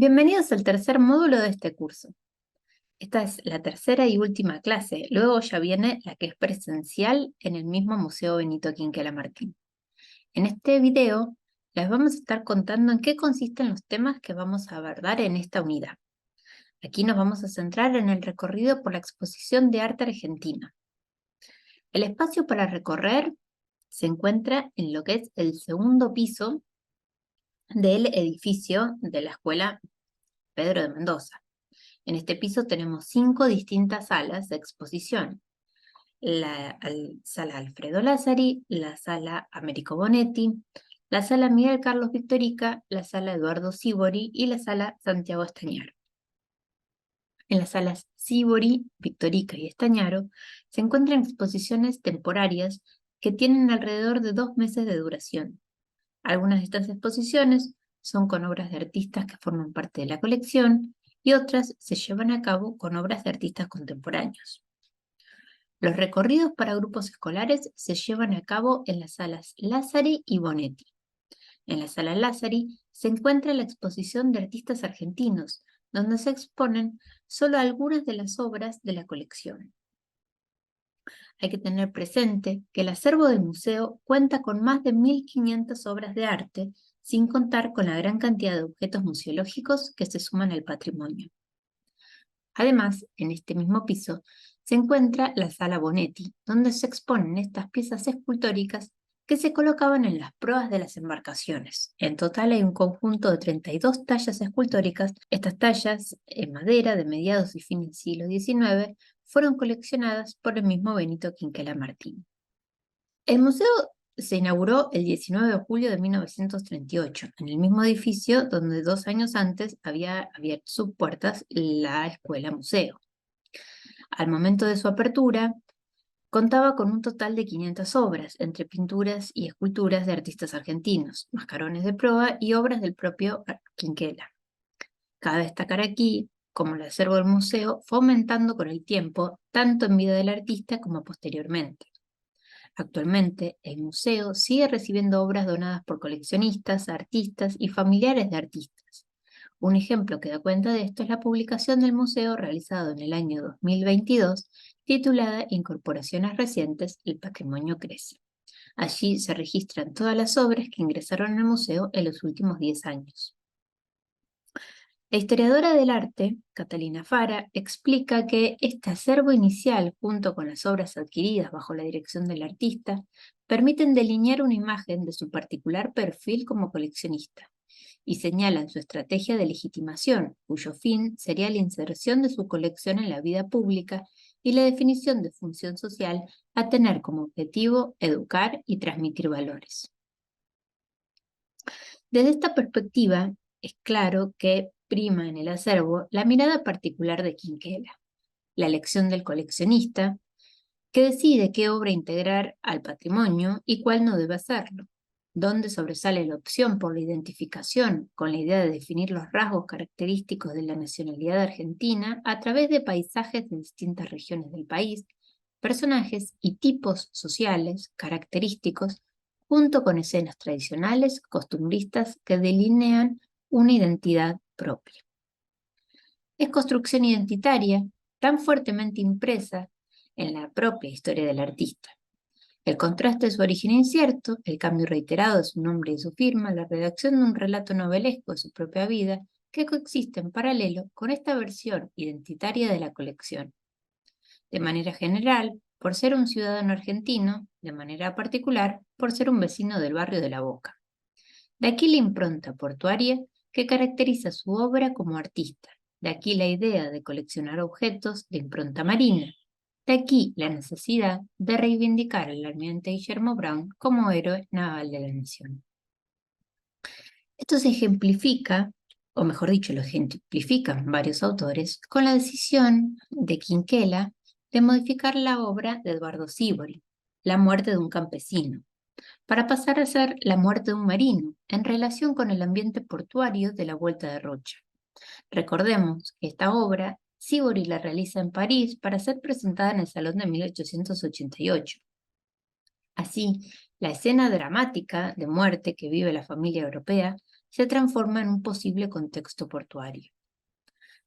Bienvenidos al tercer módulo de este curso. Esta es la tercera y última clase. Luego ya viene la que es presencial en el mismo Museo Benito Quinquela Martín. En este video les vamos a estar contando en qué consisten los temas que vamos a abordar en esta unidad. Aquí nos vamos a centrar en el recorrido por la exposición de arte argentina. El espacio para recorrer se encuentra en lo que es el segundo piso del edificio de la Escuela Pedro de Mendoza. En este piso tenemos 5 distintas salas de exposición. La sala Alfredo Lázari, la sala Américo Bonetti, la sala Miguel Carlos Victorica, la sala Eduardo Sívori y la sala Santiago Estañaro. En las salas Sívori, Victorica y Estañaro se encuentran exposiciones temporarias que tienen alrededor de 2 meses de duración. Algunas de estas exposiciones son con obras de artistas que forman parte de la colección y otras se llevan a cabo con obras de artistas contemporáneos. Los recorridos para grupos escolares se llevan a cabo en las salas Lázari y Bonetti. En la sala Lázari se encuentra la exposición de artistas argentinos, donde se exponen solo algunas de las obras de la colección. Hay que tener presente que el acervo del museo cuenta con más de 1.500 obras de arte, sin contar con la gran cantidad de objetos museológicos que se suman al patrimonio. Además, en este mismo piso se encuentra la sala Bonetti, donde se exponen estas piezas escultóricas que se colocaban en las proas de las embarcaciones. En total hay un conjunto de 32 tallas escultóricas. Estas tallas, en madera de mediados y fines del siglo XIX, fueron coleccionadas por el mismo Benito Quinquela Martín. El museo se inauguró el 19 de julio de 1938, en el mismo edificio donde 2 años antes había abierto sus puertas la Escuela Museo. Al momento de su apertura, contaba con un total de 500 obras, entre pinturas y esculturas de artistas argentinos, mascarones de proa y obras del propio Quinquela. Cabe destacar aquí cómo el acervo del museo fue aumentando con el tiempo, tanto en vida del artista como posteriormente. Actualmente, el museo sigue recibiendo obras donadas por coleccionistas, artistas y familiares de artistas. Un ejemplo que da cuenta de esto es la publicación del museo realizado en el año 2022, titulada Incorporaciones recientes, el patrimonio crece. Allí se registran todas las obras que ingresaron al museo en los últimos 10 años. La historiadora del arte, Catalina Fara, explica que este acervo inicial, junto con las obras adquiridas bajo la dirección del artista, permiten delinear una imagen de su particular perfil como coleccionista y señalan su estrategia de legitimación, cuyo fin sería la inserción de su colección en la vida pública y la definición de función social a tener como objetivo educar y transmitir valores. Desde esta perspectiva, es claro que prima en el acervo la mirada particular de Quinquela, la elección del coleccionista, que decide qué obra integrar al patrimonio y cuál no debe hacerlo, donde sobresale la opción por la identificación con la idea de definir los rasgos característicos de la nacionalidad argentina a través de paisajes de distintas regiones del país, personajes y tipos sociales característicos, junto con escenas tradicionales, costumbristas que delinean una identidad propia. Es construcción identitaria tan fuertemente impresa en la propia historia del artista. El contraste de su origen incierto, el cambio reiterado de su nombre y su firma, la redacción de un relato novelesco de su propia vida, que coexiste en paralelo con esta versión identitaria de la colección. De manera general, por ser un ciudadano argentino, de manera particular, por ser un vecino del barrio de La Boca. De aquí la impronta portuaria que caracteriza su obra como artista. De aquí la idea de coleccionar objetos de impronta marina. De aquí la necesidad de reivindicar al almirante Guillermo Brown como héroe naval de la nación. Esto se ejemplifica, o mejor dicho, lo ejemplifican varios autores, con la decisión de Quinquela de modificar la obra de Eduardo Sívori, La muerte de un campesino, para pasar a ser La muerte de un marino, en relación con el ambiente portuario de la Vuelta de Rocha. Recordemos que esta obra Sívori la realiza en París para ser presentada en el Salón de 1888. Así, la escena dramática de muerte que vive la familia europea se transforma en un posible contexto portuario.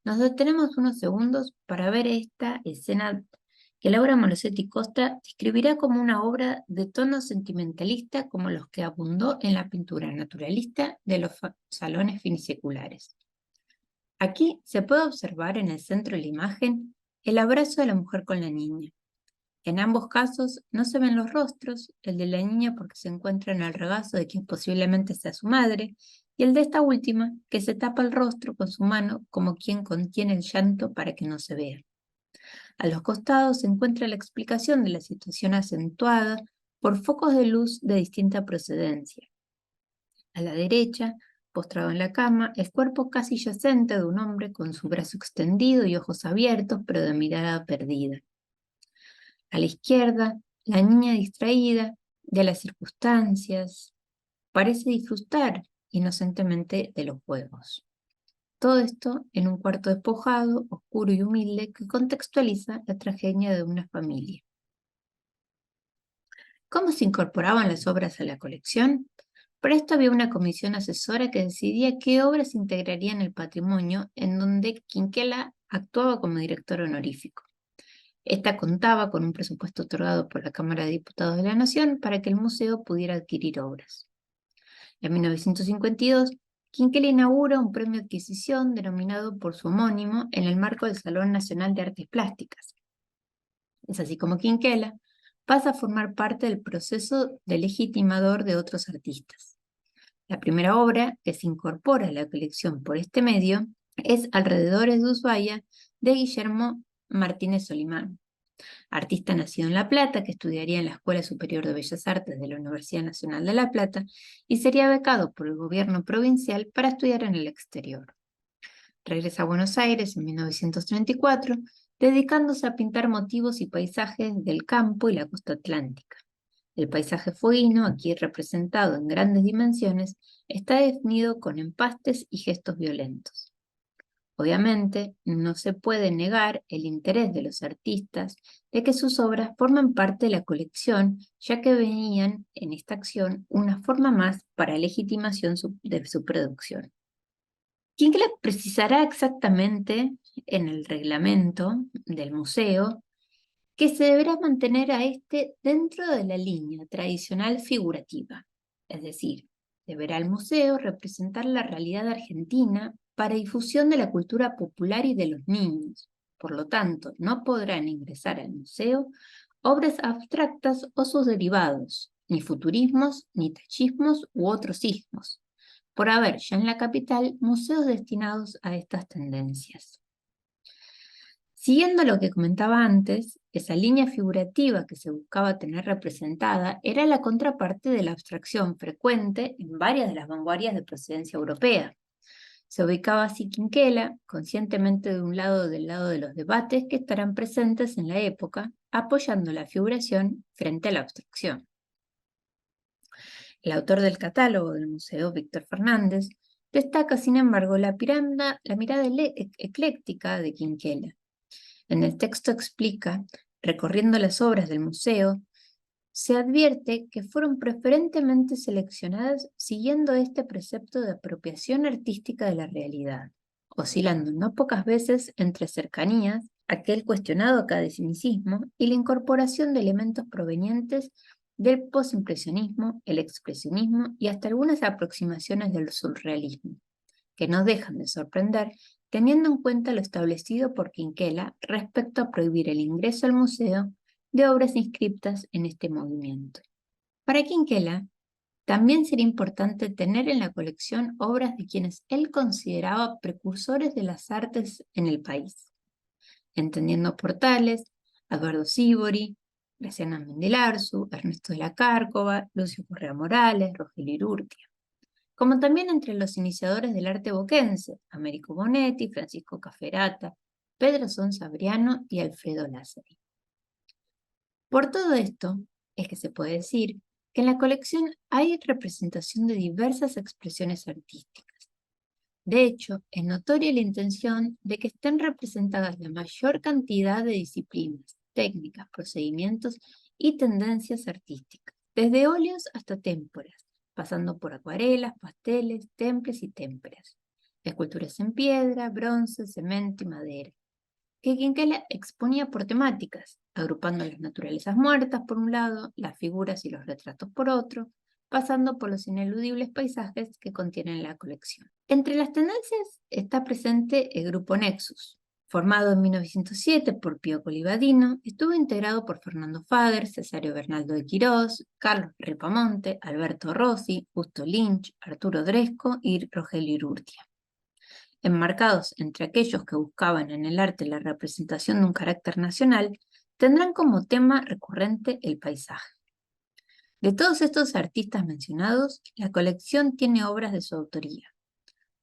Nos detenemos unos segundos para ver esta escena que Laura Malosetti Costa describirá como una obra de tono sentimentalista como los que abundó en la pintura naturalista de los salones finiseculares. Aquí se puede observar en el centro de la imagen el abrazo de la mujer con la niña. En ambos casos no se ven los rostros, el de la niña porque se encuentra en el regazo de quien posiblemente sea su madre, y el de esta última, que se tapa el rostro con su mano como quien contiene el llanto para que no se vea. A los costados se encuentra la explicación de la situación acentuada por focos de luz de distinta procedencia. A la derecha, postrado en la cama, el cuerpo casi yacente de un hombre con su brazo extendido y ojos abiertos, pero de mirada perdida. A la izquierda, la niña distraída de las circunstancias, parece disfrutar inocentemente de los juegos. Todo esto en un cuarto despojado, oscuro y humilde que contextualiza la tragedia de una familia. ¿Cómo se incorporaban las obras a la colección? Para esto había una comisión asesora que decidía qué obras se integrarían en el patrimonio, en donde Quinquela actuaba como director honorífico. Esta contaba con un presupuesto otorgado por la Cámara de Diputados de la Nación para que el museo pudiera adquirir obras. En 1952, Quinquela inaugura un premio de adquisición denominado por su homónimo en el marco del Salón Nacional de Artes Plásticas. Es así como Quinquela pasa a formar parte del proceso de legitimador de otros artistas. La primera obra que se incorpora a la colección por este medio es Alrededores de Ushuaia, de Guillermo Martínez Solimán, artista nacido en La Plata, que estudiaría en la Escuela Superior de Bellas Artes de la Universidad Nacional de La Plata y sería becado por el gobierno provincial para estudiar en el exterior. Regresa a Buenos Aires en 1934, dedicándose a pintar motivos y paisajes del campo y la costa atlántica. El paisaje fueguino, aquí representado en grandes dimensiones, está definido con empastes y gestos violentos. Obviamente, no se puede negar el interés de los artistas de que sus obras formen parte de la colección, ya que veían en esta acción una forma más para legitimación de su producción. Quinquela precisará exactamente en el reglamento del museo que se deberá mantener a este dentro de la línea tradicional figurativa, es decir, deberá el museo representar la realidad argentina para difusión de la cultura popular y de los niños. Por lo tanto, no podrán ingresar al museo obras abstractas o sus derivados, ni futurismos, ni tachismos u otros ismos, por haber ya en la capital museos destinados a estas tendencias. Siguiendo lo que comentaba antes, esa línea figurativa que se buscaba tener representada era la contraparte de la abstracción frecuente en varias de las vanguardias de procedencia europea. Se ubicaba así Quinquela, conscientemente del lado de los debates que estarán presentes en la época, apoyando la figuración frente a la abstracción. El autor del catálogo del museo, Víctor Fernández, destaca, sin embargo, la mirada ecléctica de Quinquela. En el texto explica, recorriendo las obras del museo, se advierte que fueron preferentemente seleccionadas siguiendo este precepto de apropiación artística de la realidad, oscilando no pocas veces entre cercanías, aquel cuestionado academicismo y la incorporación de elementos provenientes del postimpresionismo, el expresionismo y hasta algunas aproximaciones del surrealismo, que no dejan de sorprender teniendo en cuenta lo establecido por Quinquela respecto a prohibir el ingreso al museo de obras inscriptas en este movimiento. Para Quinquela, también sería importante tener en la colección obras de quienes él consideraba precursores de las artes en el país, entendiendo por tales a Eduardo Sívori, Graciano Mendelarzu, Ernesto de la Cárcova, Lucio Correa Morales, Rogelio Urquia, como también entre los iniciadores del arte boquense, Américo Bonetti, Francisco Caferata, Pedro Sonsabriano y Alfredo Lázari. Por todo esto, es que se puede decir que en la colección hay representación de diversas expresiones artísticas. De hecho, es notoria la intención de que estén representadas la mayor cantidad de disciplinas, técnicas, procedimientos y tendencias artísticas, desde óleos hasta témporas, pasando por acuarelas, pasteles, temples y témperas, esculturas en piedra, bronce, cemento y madera, que Quinquela exponía por temáticas, agrupando las naturalezas muertas por un lado, las figuras y los retratos por otro, pasando por los ineludibles paisajes que contienen la colección. Entre las tendencias está presente el grupo Nexus. Formado en 1907 por Pío Colivadino, estuvo integrado por Fernando Fader, Cesario Bernaldo de Quirós, Carlos Ripamonte, Alberto Rossi, Justo Lynch, Arturo Dresco y Rogelio Urrutia. Enmarcados entre aquellos que buscaban en el arte la representación de un carácter nacional, tendrán como tema recurrente el paisaje. De todos estos artistas mencionados, la colección tiene obras de su autoría.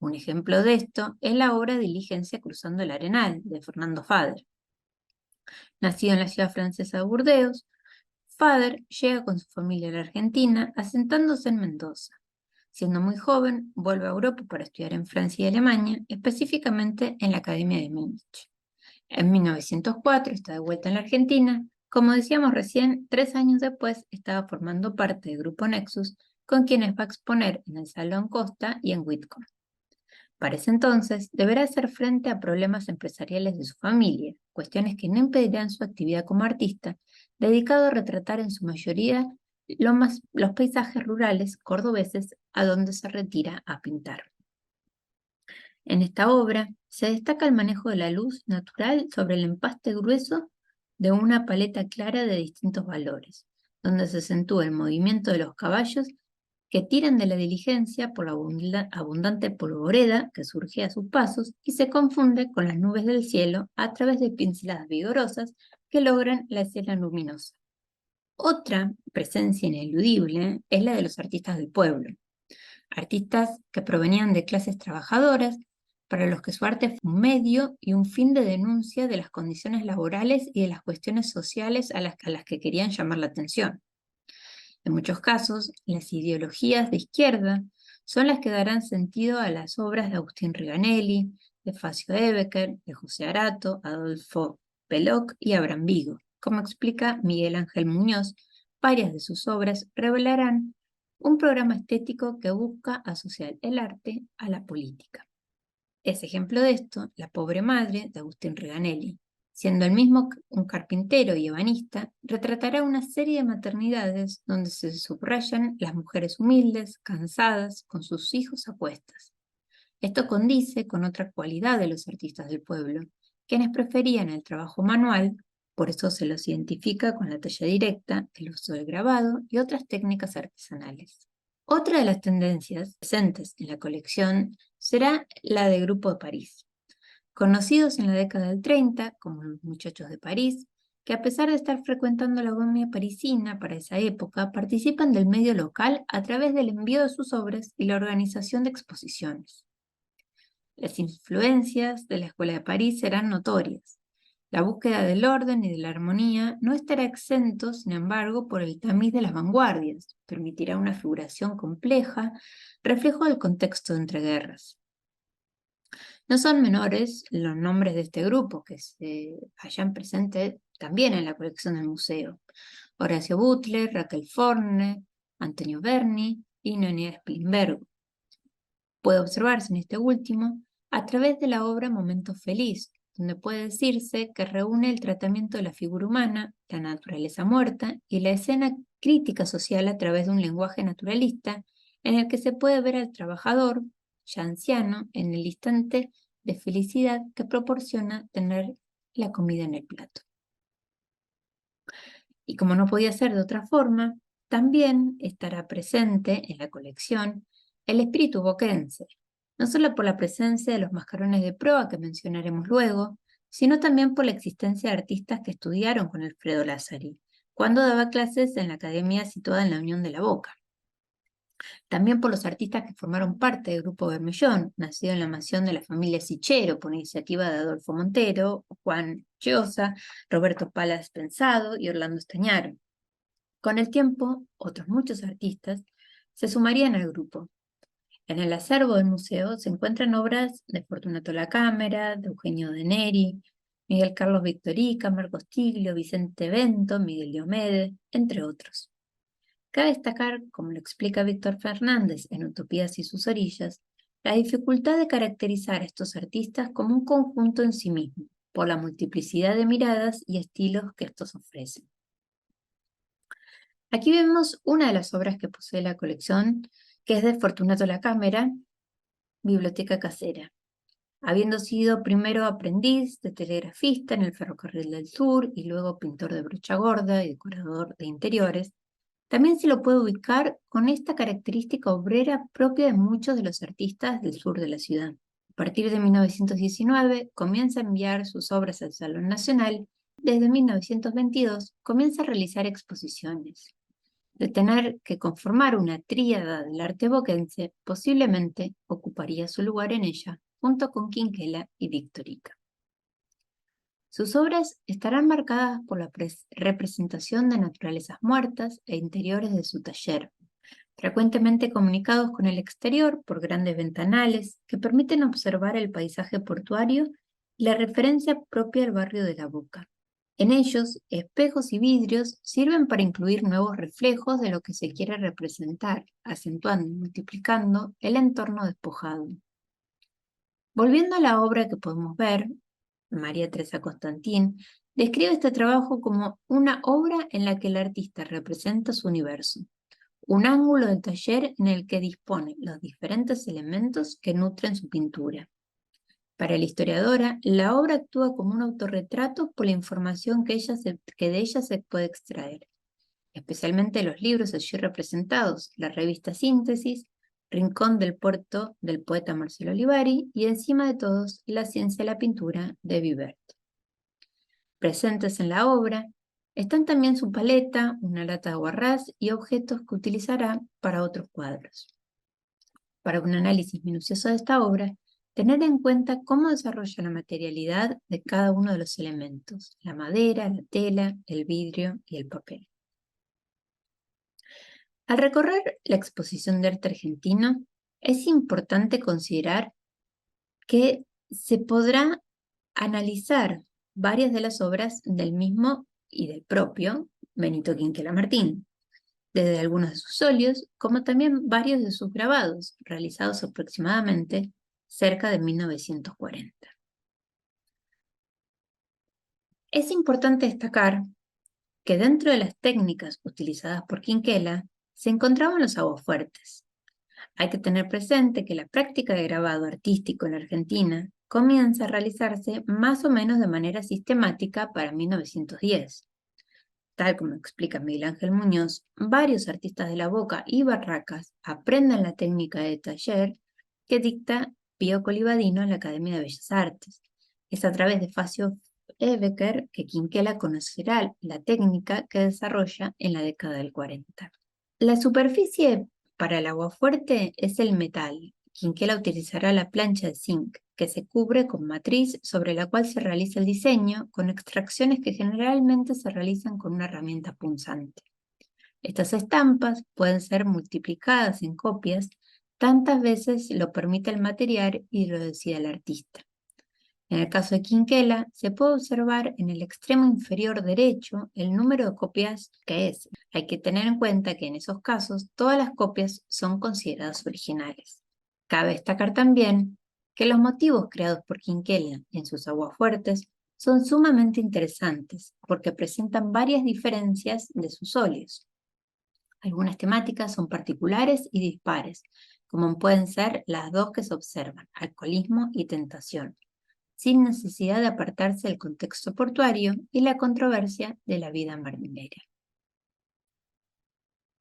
Un ejemplo de esto es la obra Diligencia cruzando el Arenal, de Fernando Fader. Nacido en la ciudad francesa de Burdeos, Fader llega con su familia a la Argentina, asentándose en Mendoza. Siendo muy joven, vuelve a Europa para estudiar en Francia y Alemania, específicamente en la Academia de Múnich. En 1904 está de vuelta en la Argentina. Como decíamos recién, 3 años después estaba formando parte del Grupo Nexus, con quienes va a exponer en el Salón Costa y en Whitcomb. Para ese entonces, deberá hacer frente a problemas empresariales de su familia, cuestiones que no impedirán su actividad como artista, dedicado a retratar en su mayoría los paisajes rurales cordobeses a donde se retira a pintar. En esta obra se destaca el manejo de la luz natural sobre el empaste grueso de una paleta clara de distintos valores, donde se acentúa el movimiento de los caballos que tiran de la diligencia por la abundante polvoreda que surge a sus pasos y se confunde con las nubes del cielo a través de pinceladas vigorosas que logran la escena luminosa. Otra presencia ineludible es la de los artistas del pueblo, artistas que provenían de clases trabajadoras, para los que su arte fue un medio y un fin de denuncia de las condiciones laborales y de las cuestiones sociales a las que querían llamar la atención. En muchos casos, las ideologías de izquierda son las que darán sentido a las obras de Agustín Riganelli, de Facio Ebecker, de José Arato, Adolfo Peloc y Abraham Vigo. Como explica Miguel Ángel Muñoz, varias de sus obras revelarán un programa estético que busca asociar el arte a la política. Es ejemplo de esto La pobre madre de Agustín Riganelli. Siendo el mismo un carpintero y ebanista, retratará una serie de maternidades donde se subrayan las mujeres humildes, cansadas, con sus hijos a cuestas. Esto condice con otra cualidad de los artistas del pueblo, quienes preferían el trabajo manual, por eso se los identifica con la talla directa, el uso del grabado y otras técnicas artesanales. Otra de las tendencias presentes en la colección será la de Grupo de París, conocidos en la década del 30 como los Muchachos de París, que a pesar de estar frecuentando la bohemia parisina para esa época, participan del medio local a través del envío de sus obras y la organización de exposiciones. Las influencias de la Escuela de París serán notorias. La búsqueda del orden y de la armonía no estará exento, sin embargo, por el tamiz de las vanguardias. Permitirá una figuración compleja, reflejo del contexto de entreguerras. No son menores los nombres de este grupo que se hallan presentes también en la colección del museo. Horacio Butler, Raquel Forne, Antonio Berni y Noemí Spilberg. Puede observarse en este último a través de la obra Momento Feliz, donde puede decirse que reúne el tratamiento de la figura humana, la naturaleza muerta y la escena crítica social a través de un lenguaje naturalista en el que se puede ver al trabajador, ya anciano, en el instante de felicidad que proporciona tener la comida en el plato. Y como no podía ser de otra forma, también estará presente en la colección el espíritu boquense, no solo por la presencia de los mascarones de proa que mencionaremos luego, sino también por la existencia de artistas que estudiaron con Alfredo Lázari, cuando daba clases en la academia situada en la Unión de la Boca. También por los artistas que formaron parte del Grupo Bermellón, nacido en la mansión de la familia Sichero por iniciativa de Adolfo Montero, Juan Llosa, Roberto Palas Pensado y Orlando Estañaro. Con el tiempo, otros muchos artistas se sumarían al grupo. En el acervo del museo se encuentran obras de Fortunato La Cámara, de Eugenio De Neri, Miguel Carlos Victorica, Marcos Tiglio, Vicente Bento, Miguel Diomede, entre otros. Cabe destacar, como lo explica Víctor Fernández en Utopías y sus orillas, la dificultad de caracterizar a estos artistas como un conjunto en sí mismo, por la multiplicidad de miradas y estilos que estos ofrecen. Aquí vemos una de las obras que posee la colección, que es de Fortunato La Cámara, Biblioteca Casera. Habiendo sido primero aprendiz de telegrafista en el Ferrocarril del Sur y luego pintor de brocha gorda y decorador de interiores, también se lo puede ubicar con esta característica obrera propia de muchos de los artistas del sur de la ciudad. A partir de 1919 comienza a enviar sus obras al Salón Nacional. Desde 1922 comienza a realizar exposiciones. De tener que conformar una tríada del arte boquense, posiblemente ocuparía su lugar en ella, junto con Quinquela y Victorica. Sus obras estarán marcadas por la representación de naturalezas muertas e interiores de su taller, frecuentemente comunicados con el exterior por grandes ventanales que permiten observar el paisaje portuario y la referencia propia al barrio de La Boca. En ellos, espejos y vidrios sirven para incluir nuevos reflejos de lo que se quiere representar, acentuando y multiplicando el entorno despojado. Volviendo a la obra que podemos ver, María Teresa Constantín describe este trabajo como una obra en la que el artista representa su universo, un ángulo del taller en el que dispone los diferentes elementos que nutren su pintura. Para la historiadora, la obra actúa como un autorretrato por la información que de ella se puede extraer, especialmente los libros allí representados, la revista Síntesis, Rincón del Puerto del poeta Marcelo Olivari y, encima de todos, La ciencia de la pintura de Vivert. Presentes en la obra están también su paleta, una lata de guarrás y objetos que utilizará para otros cuadros. Para un análisis minucioso de esta obra, tener en cuenta cómo desarrolla la materialidad de cada uno de los elementos, la madera, la tela, el vidrio y el papel. Al recorrer la exposición de arte argentino, es importante considerar que se podrá analizar varias de las obras del mismo y del propio Benito Quinquela Martín, desde algunos de sus óleos, como también varios de sus grabados, realizados aproximadamente cerca de 1940. Es importante destacar que dentro de las técnicas utilizadas por Quinquela se encontraban los aguafuertes. Hay que tener presente que la práctica de grabado artístico en Argentina comienza a realizarse más o menos de manera sistemática para 1910. Tal como explica Miguel Ángel Muñoz, varios artistas de La Boca y Barracas aprenden la técnica de taller que dicta Pío Colivadino en la Academia de Bellas Artes. Es a través de Facio Becker que Quinquela conocerá la técnica que desarrolla en la década del 40. La superficie para el aguafuerte es el metal. Quinquela utilizará la plancha de zinc, que se cubre con matriz sobre la cual se realiza el diseño, con extracciones que generalmente se realizan con una herramienta punzante. Estas estampas pueden ser multiplicadas en copias tantas veces lo permite el material y lo decida el artista. En el caso de Quinquela, se puede observar en el extremo inferior derecho el número de copias que es. Hay que tener en cuenta que en esos casos todas las copias son consideradas originales. Cabe destacar también que los motivos creados por Quinquela en sus aguafuertes son sumamente interesantes porque presentan varias diferencias de sus óleos. Algunas temáticas son particulares y dispares, como pueden ser las dos que se observan, alcoholismo y tentación, sin necesidad de apartarse del contexto portuario y la controversia de la vida marinera.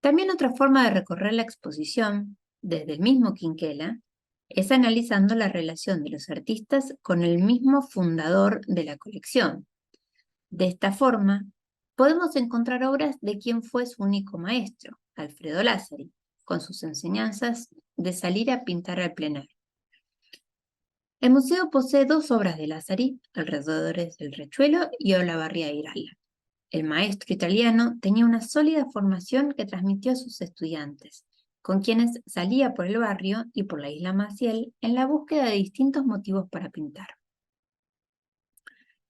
También otra forma de recorrer la exposición, desde el mismo Quinquela, es analizando la relación de los artistas con el mismo fundador de la colección. De esta forma, podemos encontrar obras de quien fue su único maestro, Alfredo Lázari, con sus enseñanzas de salir a pintar al plenario. El museo posee dos obras de Lázari, Alrededores del Riachuelo y Olavarría Irala. El maestro italiano tenía una sólida formación que transmitió a sus estudiantes, con quienes salía por el barrio y por la isla Maciel en la búsqueda de distintos motivos para pintar.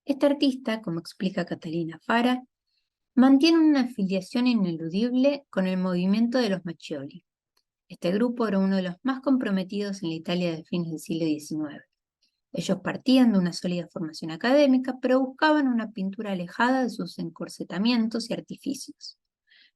Este artista, como explica Catalina Fara, mantienen una afiliación ineludible con el movimiento de los Macchioli. Este grupo era uno de los más comprometidos en la Italia de fines del siglo XIX. Ellos partían de una sólida formación académica, pero buscaban una pintura alejada de sus encorsetamientos y artificios.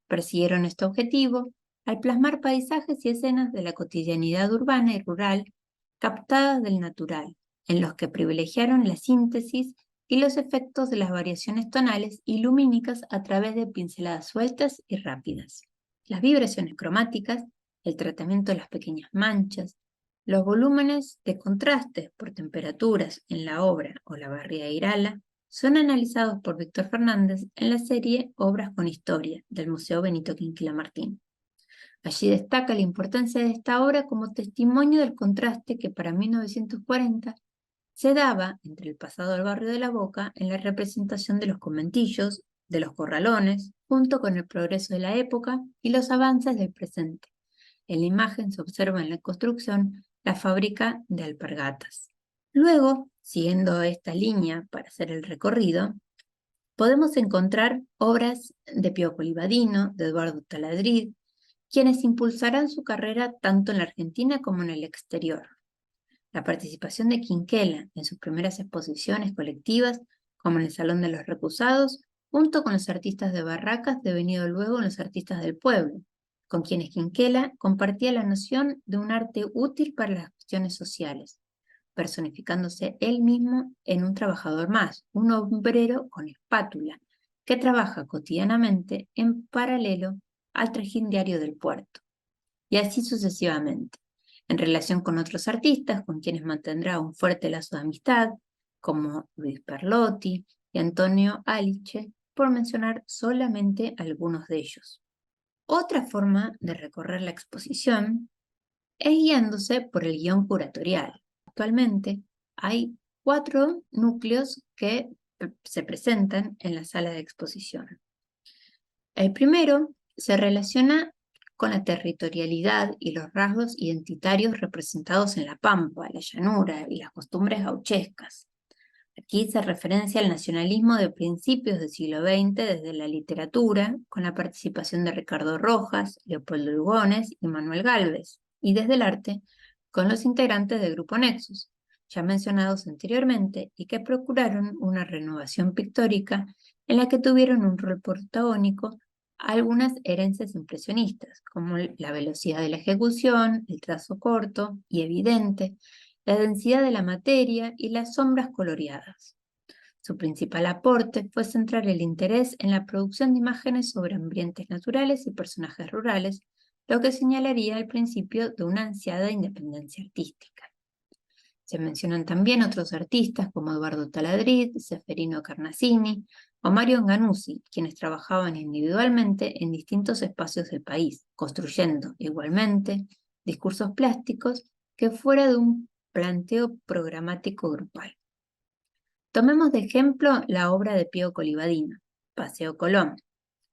Persiguieron este objetivo al plasmar paisajes y escenas de la cotidianidad urbana y rural captadas del natural, en los que privilegiaron la síntesis y los efectos de las variaciones tonales y lumínicas a través de pinceladas sueltas y rápidas. Las vibraciones cromáticas, el tratamiento de las pequeñas manchas, los volúmenes de contrastes por temperaturas en la obra o la barría de Irala son analizados por Víctor Fernández en la serie Obras con Historia del Museo Benito Quinquela Martín. Allí destaca la importancia de esta obra como testimonio del contraste que para 1940 se daba entre el pasado del barrio de La Boca en la representación de los conventillos, de los corralones, junto con el progreso de la época y los avances del presente. En la imagen se observa en la construcción la fábrica de alpargatas. Luego, siguiendo esta línea para hacer el recorrido, podemos encontrar obras de Pío Colivadino, de Eduardo Taladrid, quienes impulsarán su carrera tanto en la Argentina como en el exterior. La participación de Quinquela en sus primeras exposiciones colectivas, como en el Salón de los Recusados, junto con los artistas de Barracas, devenido luego en los artistas del pueblo, con quienes Quinquela compartía la noción de un arte útil para las cuestiones sociales, personificándose él mismo en un trabajador más, un obrero con espátula, que trabaja cotidianamente en paralelo al trajín diario del puerto, y así sucesivamente, en relación con otros artistas con quienes mantendrá un fuerte lazo de amistad, como Luis Perlotti y Antonio Aliche, por mencionar solamente algunos de ellos. Otra forma de recorrer la exposición es guiándose por el guión curatorial. Actualmente hay 4 núcleos que se presentan en la sala de exposición. El primero se relaciona con la territorialidad y los rasgos identitarios representados en la pampa, la llanura y las costumbres gauchescas. Aquí se referencia al nacionalismo de principios del siglo XX desde la literatura, con la participación de Ricardo Rojas, Leopoldo Lugones y Manuel Gálvez, y desde el arte, con los integrantes del Grupo Nexus, ya mencionados anteriormente, y que procuraron una renovación pictórica en la que tuvieron un rol protagónico algunas herencias impresionistas, como la velocidad de la ejecución, el trazo corto y evidente, la densidad de la materia y las sombras coloreadas. Su principal aporte fue centrar el interés en la producción de imágenes sobre ambientes naturales y personajes rurales, lo que señalaría el principio de una ansiada independencia artística. Se mencionan también otros artistas como Eduardo Taladrid, Seferino Carnacini o Mario Ganuzzi, quienes trabajaban individualmente en distintos espacios del país, construyendo igualmente discursos plásticos que fuera de un planteo programático grupal. Tomemos de ejemplo la obra de Pío Colivadino, Paseo Colón,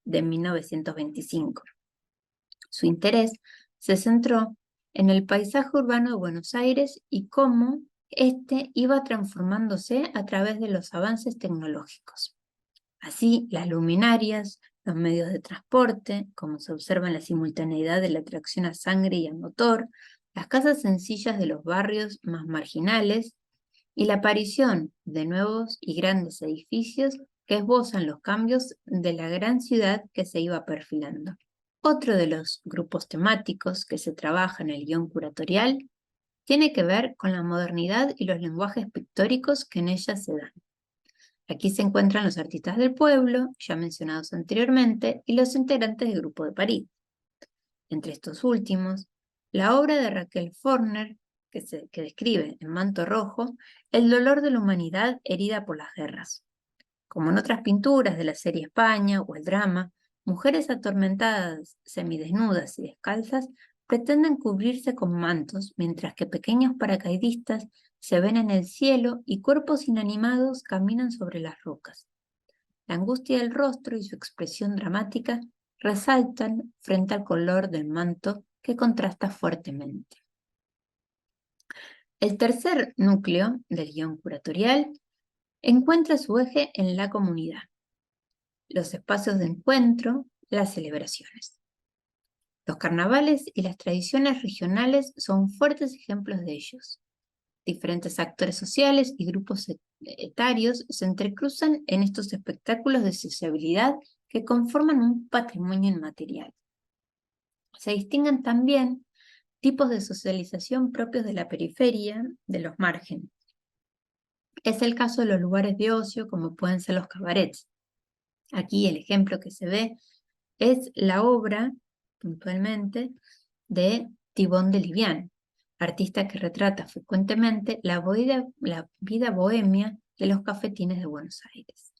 de 1925. Su interés se centró en el paisaje urbano de Buenos Aires y cómo éste iba transformándose a través de los avances tecnológicos. Así, las luminarias, los medios de transporte, como se observa en la simultaneidad de la tracción a sangre y a motor, las casas sencillas de los barrios más marginales y la aparición de nuevos y grandes edificios que esbozan los cambios de la gran ciudad que se iba perfilando. Otro de los grupos temáticos que se trabaja en el guión curatorial tiene que ver con la modernidad y los lenguajes pictóricos que en ella se dan. Aquí se encuentran los artistas del pueblo, ya mencionados anteriormente, y los integrantes del Grupo de París. Entre estos últimos, la obra de Raquel Forner, que describe en Manto Rojo el dolor de la humanidad herida por las guerras. Como en otras pinturas de la serie España o el drama, mujeres atormentadas, semidesnudas y descalzas pretenden cubrirse con mantos, mientras que pequeños paracaidistas se ven en el cielo y cuerpos inanimados caminan sobre las rocas. La angustia del rostro y su expresión dramática resaltan frente al color del manto que contrasta fuertemente. El tercer núcleo del guión curatorial encuentra su eje en la comunidad. los espacios de encuentro, las celebraciones. Los carnavales y las tradiciones regionales son fuertes ejemplos de ellos. Diferentes actores sociales y grupos etarios se entrecruzan en estos espectáculos de sociabilidad que conforman un patrimonio inmaterial. Se distinguen también tipos de socialización propios de la periferia, de los márgenes. Es el caso de los lugares de ocio, como pueden ser los cabarets. Aquí el ejemplo que se ve es la obra, puntualmente, de Thibón de Livián, artista que retrata frecuentemente la vida bohemia de los cafetines de Buenos Aires.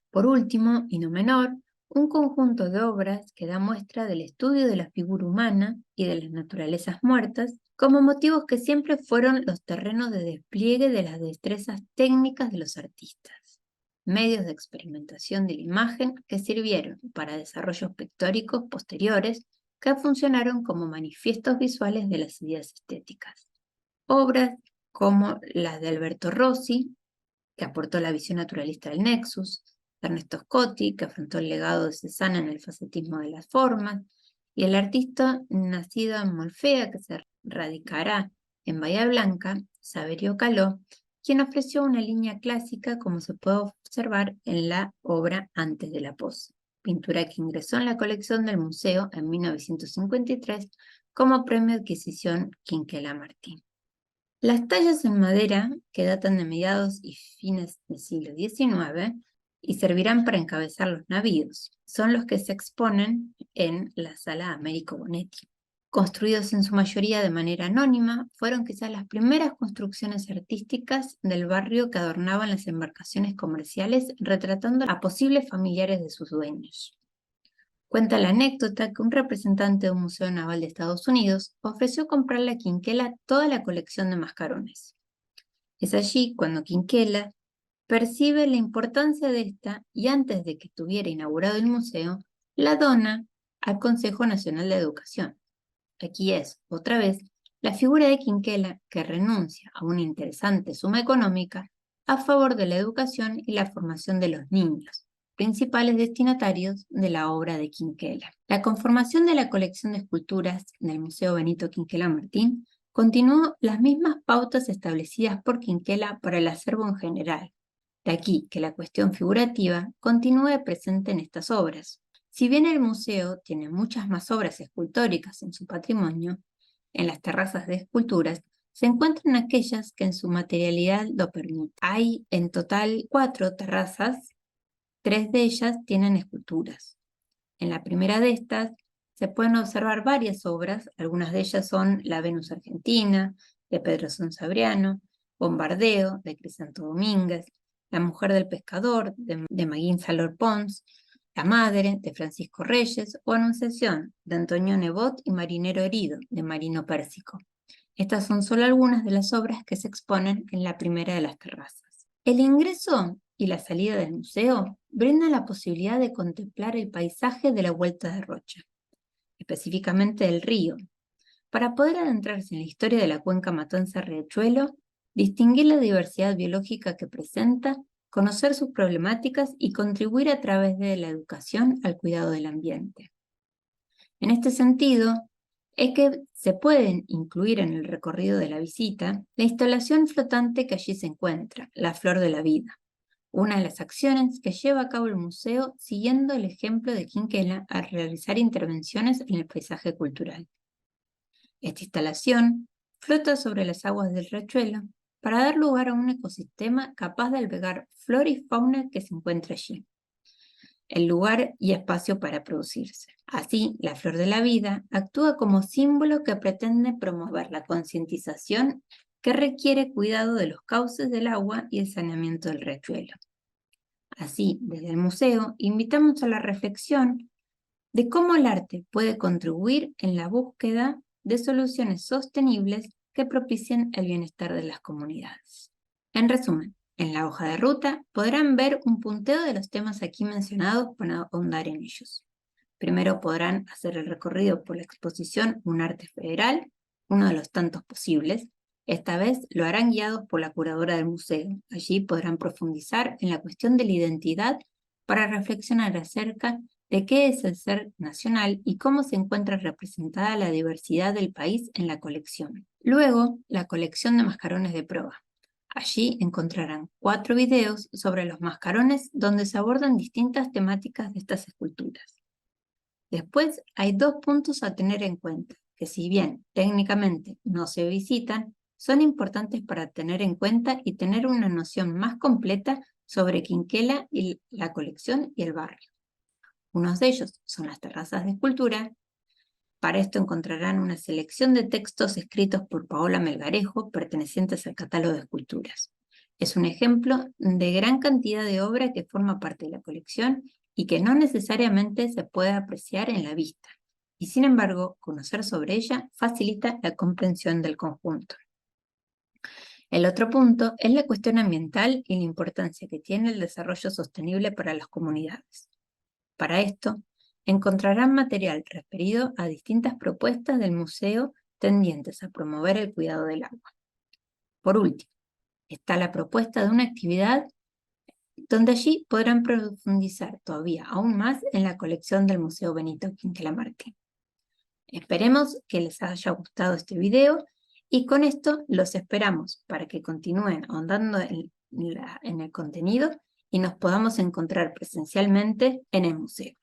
Por último, y no menor, un conjunto de obras que da muestra del estudio de la figura humana y de las naturalezas muertas como motivos que siempre fueron los terrenos de despliegue de las destrezas técnicas de los artistas, medios de experimentación de la imagen que sirvieron para desarrollos pictóricos posteriores que funcionaron como manifiestos visuales de las ideas estéticas. Obras como las de Alberto Rossi, que aportó la visión naturalista del Nexus, Ernesto Scotti, que afrontó el legado de Cézanne en el facetismo de las formas, y el artista nacido en Molfea, que se radicará en Bahía Blanca, Saverio Caló, quien ofreció una línea clásica como se puede observar en la obra Antes de la pose, pintura que ingresó en la colección del museo en 1953 como premio de adquisición Quinquela Martín. Las tallas en madera, que datan de mediados y fines del siglo XIX, y servirán para encabezar los navíos, son los que se exponen en la Sala Américo Bonetti. Construidos en su mayoría de manera anónima, fueron quizás las primeras construcciones artísticas del barrio que adornaban las embarcaciones comerciales, retratando a posibles familiares de sus dueños. Cuenta la anécdota que un representante de un museo naval de Estados Unidos ofreció comprarle a Quinquela toda la colección de mascarones. Es allí cuando Quinquela percibe la importancia de esta y antes de que estuviera inaugurado el museo, la dona al Consejo Nacional de Educación. Aquí es, otra vez, la figura de Quinquela que renuncia a una interesante suma económica a favor de la educación y la formación de los niños, principales destinatarios de la obra de Quinquela. La conformación de la colección de esculturas del Museo Benito Quinquela Martín continuó las mismas pautas establecidas por Quinquela para el acervo en general. De aquí que la cuestión figurativa continúe presente en estas obras. Si bien el museo tiene muchas más obras escultóricas en su patrimonio, en las terrazas de esculturas se encuentran aquellas que en su materialidad lo permiten. Hay en total 4 terrazas, 3 de ellas tienen esculturas. En la primera de estas se pueden observar varias obras, algunas de ellas son La Venus Argentina, de Pedro Sabriano, Bombardeo, de Crisanto Domínguez, La Mujer del Pescador, de Magín Salor Pons, La Madre, de Francisco Reyes, o Anunciación, de Antonio Nebot y Marinero Herido, de Marino Pérsico. Estas son solo algunas de las obras que se exponen en la primera de las terrazas. El ingreso y la salida del museo brindan la posibilidad de contemplar el paisaje de la Vuelta de Rocha, específicamente del río, para poder adentrarse en la historia de la cuenca Matanza-Riachuelo, distinguir la diversidad biológica que presenta, conocer sus problemáticas y contribuir a través de la educación al cuidado del ambiente. En este sentido, es que se pueden incluir en el recorrido de la visita la instalación flotante que allí se encuentra, la Flor de la Vida, una de las acciones que lleva a cabo el museo siguiendo el ejemplo de Quinquela al realizar intervenciones en el paisaje cultural. Esta instalación flota sobre las aguas del riachuelo para dar lugar a un ecosistema capaz de albergar flora y fauna que se encuentra allí, el lugar y espacio para producirse. Así, la Flor de la Vida actúa como símbolo que pretende promover la concientización que requiere cuidado de los cauces del agua y el saneamiento del riachuelo. Así, desde el museo, invitamos a la reflexión de cómo el arte puede contribuir en la búsqueda de soluciones sostenibles que propicien el bienestar de las comunidades. En resumen, en la hoja de ruta podrán ver un punteo de los temas aquí mencionados para ahondar en ellos. Primero podrán hacer el recorrido por la exposición Un Arte Federal, uno de los tantos posibles, Esta vez lo harán guiados por la curadora del museo. Allí podrán profundizar en la cuestión de la identidad para reflexionar acerca de qué es el ser nacional y cómo se encuentra representada la diversidad del país en la colección. Luego, la colección de mascarones de proa. Allí encontrarán 4 videos sobre los mascarones donde se abordan distintas temáticas de estas esculturas. Después hay 2 puntos a tener en cuenta, que si bien técnicamente no se visitan, son importantes para tener en cuenta y tener una noción más completa sobre Quinquela y la colección y el barrio. Unos de ellos son las terrazas de escultura. Para esto encontrarán una selección de textos escritos por Paola Melgarejo pertenecientes al catálogo de esculturas. Es un ejemplo de gran cantidad de obra que forma parte de la colección y que no necesariamente se puede apreciar en la vista, y sin embargo, conocer sobre ella facilita la comprensión del conjunto. El otro punto es la cuestión ambiental y la importancia que tiene el desarrollo sostenible para las comunidades. Para esto, encontrarán material referido a distintas propuestas del museo tendientes a promover el cuidado del agua. Por último, está la propuesta de una actividad donde allí podrán profundizar todavía aún más en la colección del Museo Benito Quinquela Martín. Esperemos que les haya gustado este video y con esto los esperamos para que continúen ahondando en el contenido y nos podamos encontrar presencialmente en el museo.